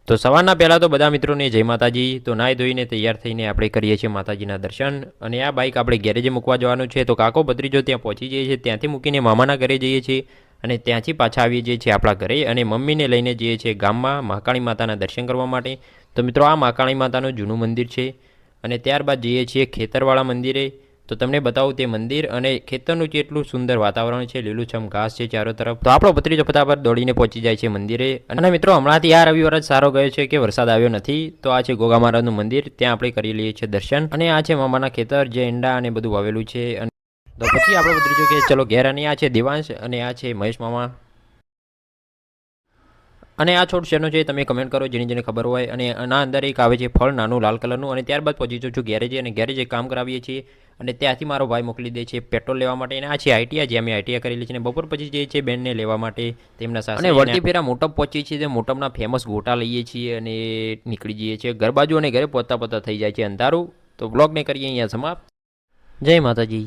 તો સવારના પહેલાં તો બધા મિત્રોને જય માતાજી. તો નાહી ધોઈને તૈયાર થઈને આપણે કરીએ છીએ માતાજીના દર્શન. અને આ બાઇક આપણે ગેરેજે મૂકવા જવાનું છે. તો કાકો ભત્રીજો ત્યાં પહોંચી જઈએ છીએ. ત્યાંથી મૂકીને મામાના ઘરે જઈએ છીએ અને ત્યાંથી પાછા આવીએ જઈએ છીએ આપણા ઘરે અને મમ્મીને લઈને જઈએ છીએ ગામમાં મહાકાળી માતાના દર્શન કરવા માટે. તો મિત્રો આ મહાકાળી માતાનું જૂનું મંદિર છે અને ત્યારબાદ જઈએ છીએ ખેતરવાળા મંદિરે. તો તમને બતાવું તે મંદિર અને ખેતરનું કેટલું સુંદર વાતાવરણ છે, લીલુંછમ ઘાસ છે ચારો તરફ. તો આપણો ભત્રીજો ફટાફટ દોડીને પહોંચી જાય છે મંદિરે. અને મિત્રો હમણાંથી આ રવિવાર જ સારો ગયો છે કે વરસાદ આવ્યો નથી. તો આ છે ગોગા મહારાજનું મંદિર, ત્યાં આપણે કરી લઈએ છીએ દર્શન. અને આ છે મામાના ખેતર જે ઈંડા અને બધું વાવેલું છે. તો પછી આપણો ભત્રીજો કે ચલો ઘેર. અને આ છે દેવાંશ અને આ છે મહેશ મામા. અને આ છોડ શેનો છે તમે કમેન્ટ કરો જેને ખબર હોય. અને આના અંદર એક આવે છે ફળ નાનું લાલ કલરનું. અને ત્યારબાદ પહોંચી જાઉં છું ગેરેજે અને ગેરેજે કામ કરાવીએ છીએ અને ત્યાંથી મારો ભાઈ મોકલી દે છે પેટ્રોલ લેવા માટે. અને આ છે આઈટીઆઈ, જે અમે આઈટીઆઈ કરેલી છે. અને બપોર પછી જઈએ છીએ બેનને લેવા માટે તેમના સાથે. અને વળતી ફેરા મોટપ પહોંચીએ છીએ. તે મોટપના ફેમસ ગોટા લઈએ છીએ અને નીકળી જઈએ છીએ ઘર બાજુ. અને ઘરે પહોંચતા થઈ જાય છે અંધારું. તો બ્લોગને કરીએ અહીંયા સમાપ્ત. જય માતાજી.